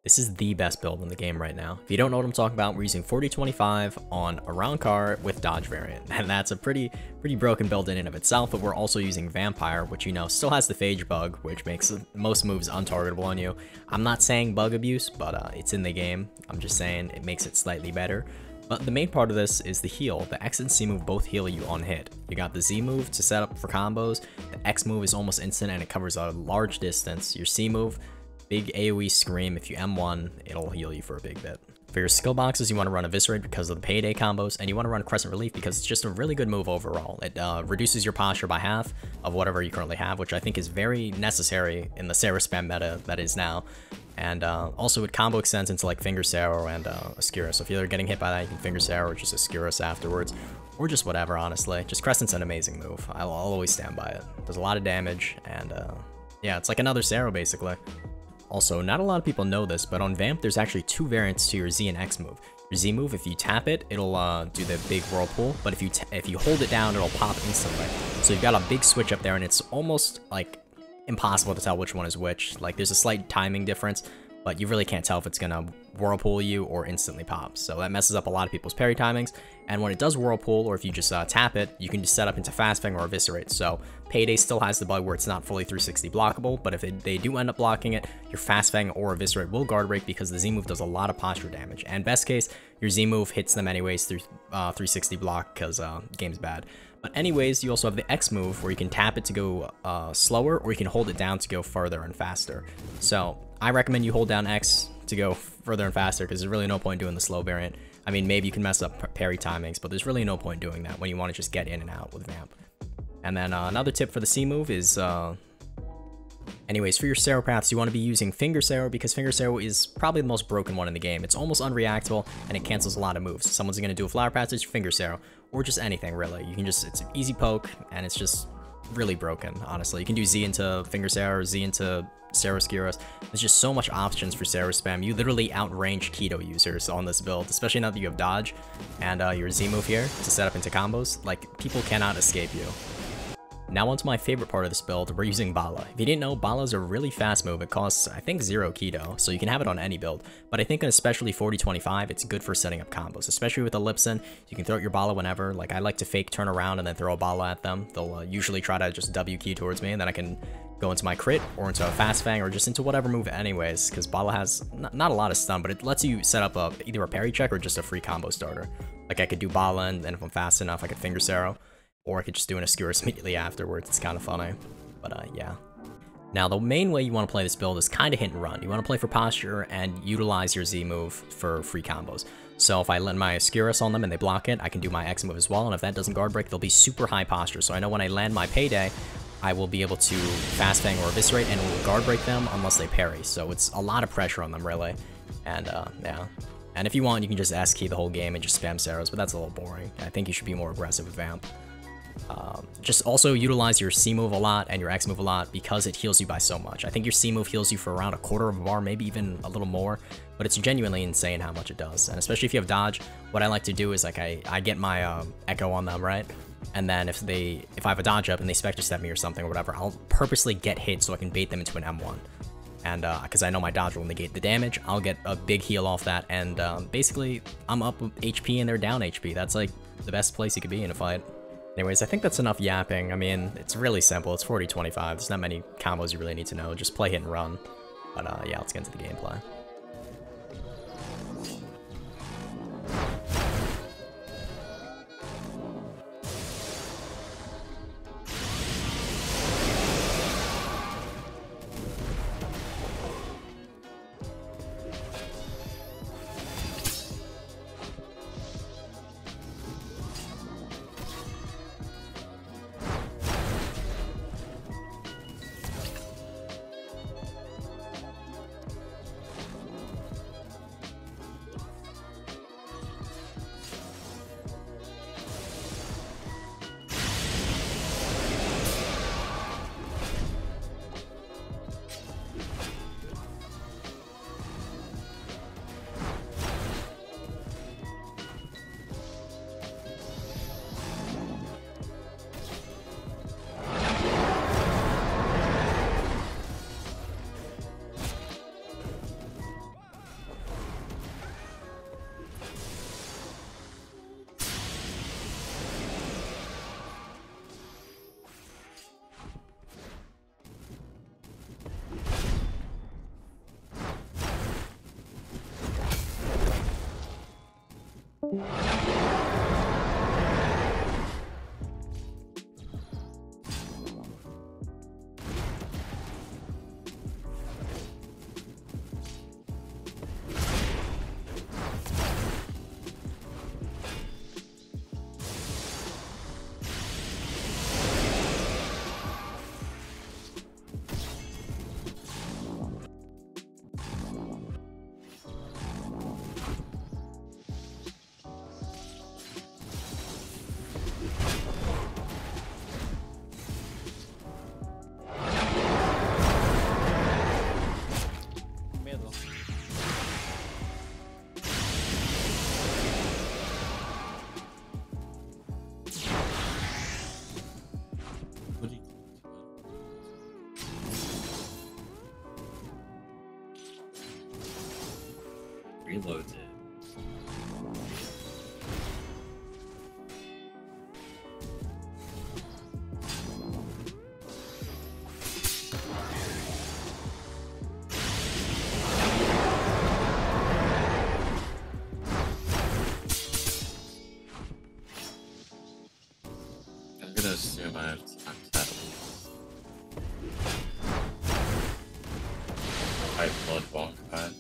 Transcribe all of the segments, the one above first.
This is the best build in the game right now. If you don't know what I'm talking about, we're using 4025 on Arrancar with dodge variant, and that's a pretty broken build in and of itself, but we're also using Vampire, which you know still has the phage bug, which makes most moves untargetable on you. I'm not saying bug abuse, but it's in the game. I'm just saying it makes it slightly better. But the main part of this is the heal. The X and C move both heal you on hit. You got the Z move to set up for combos, the X move is almost instant and it covers a large distance. Your C move, big AoE scream, if you M1, it'll heal you for a big bit. For your skill boxes, you want to run Eviscerate because of the payday combos, and you want to run Crescent Relief because it's just a really good move overall. It reduces your posture by half of whatever you currently have, which I think is very necessary in the Cero spam meta that is now. And also it combo extends into like Finger Cero and Oscurus, so if you're getting hit by that, you can Finger Cero or just Oscurus afterwards, or just whatever, honestly. Just Crescent's an amazing move. I'll always stand by it. Does a lot of damage, and yeah, it's like another Cero basically. Also, not a lot of people know this, but on Vamp, there's actually two variants to your Z and X move. Your Z move, if you tap it, it'll do the big whirlpool, but if you hold it down, it'll pop instantly. So you've got a big switch up there, and it's almost like impossible to tell which one is which. Like, there's a slight timing difference, but you really can't tell if it's gonna whirlpool you or instantly pop. So that messes up a lot of people's parry timings. And when it does whirlpool, or if you just tap it, you can just set up into fast fang or eviscerate. So payday still has the bug where it's not fully 360 blockable, but if they do end up blocking it, your fast fang or eviscerate will guard break because the Z move does a lot of posture damage. And best case, your Z move hits them anyways through 360 block because game's bad. But anyways, you also have the X move where you can tap it to go slower, or you can hold it down to go further and faster. So I recommend you hold down X to go further and faster because there's really no point doing the slow variant. I mean, maybe you can mess up parry timings, but there's really no point doing that when you want to just get in and out with Vamp. And then another tip for the C move is, anyways, for your Cero Paths, you want to be using Finger Cero because Finger Cero is probably the most broken one in the game. It's almost unreactable and it cancels a lot of moves. Someone's going to do a Flower Path, it's Finger Cero, or just anything really. You can just, it's an easy poke and it's just really broken, honestly. You can do Z into Finger Cero or Z into Cero Oscurus. There's just so much options for Cero spam. You literally outrange Kendo users on this build, especially now that you have dodge and your Z move here to set up into combos. Like, people cannot escape you. Now onto my favorite part of this build, we're using Bala. If you didn't know, Bala is a really fast move. It costs, I think, 0 Kendo, so you can have it on any build. But I think especially 4025, it's good for setting up combos, especially with Elipson. You can throw out your Bala whenever. Like, I like to fake turn around and then throw a Bala at them. They'll usually try to just W key towards me, and then I can go into my crit or into a fast fang or just into whatever move anyways, because Bala has not a lot of stun, but it lets you set up either a parry check or just a free combo starter. Like, I could do Bala, and then if I'm fast enough, I could Finger Cero. Or I could just do an Oscurus immediately afterwards. It's kind of funny. But yeah. Now, the main way you want to play this build is kind of hit and run. You want to play for posture and utilize your Z move for free combos. So if I land my Oscurus on them and they block it, I can do my X move as well. And if that doesn't guard break, they'll be super high posture. So I know when I land my payday, I will be able to fast fang or eviscerate and it will guard break them unless they parry. So it's a lot of pressure on them, really. And yeah. And if you want, you can just S key the whole game and just spam Ceros, but that's a little boring. I think you should be more aggressive with Vamp. Just also utilize your C move a lot and your X move a lot because it heals you by so much. I think your C move heals you for around 1/4 of a bar, maybe even a little more, but it's genuinely insane how much it does. And especially if you have dodge, what I like to do is like I get my echo on them, right? And then if I have a dodge up and they Spectre Step me or something or whatever, I'll purposely get hit so I can bait them into an M1. And because I know my dodge will negate the damage, I'll get a big heal off that, and basically I'm up HP and they're down HP. That's like the best place you could be in a fight. Anyways, I think that's enough yapping. I mean, it's really simple. It's 4025. There's not many combos you really need to know. Just play hit and run. But yeah, let's get into the gameplay. Reloads it. I'm gonna assume I have time to at least. White blood won't cut.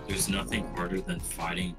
There's nothing harder than fighting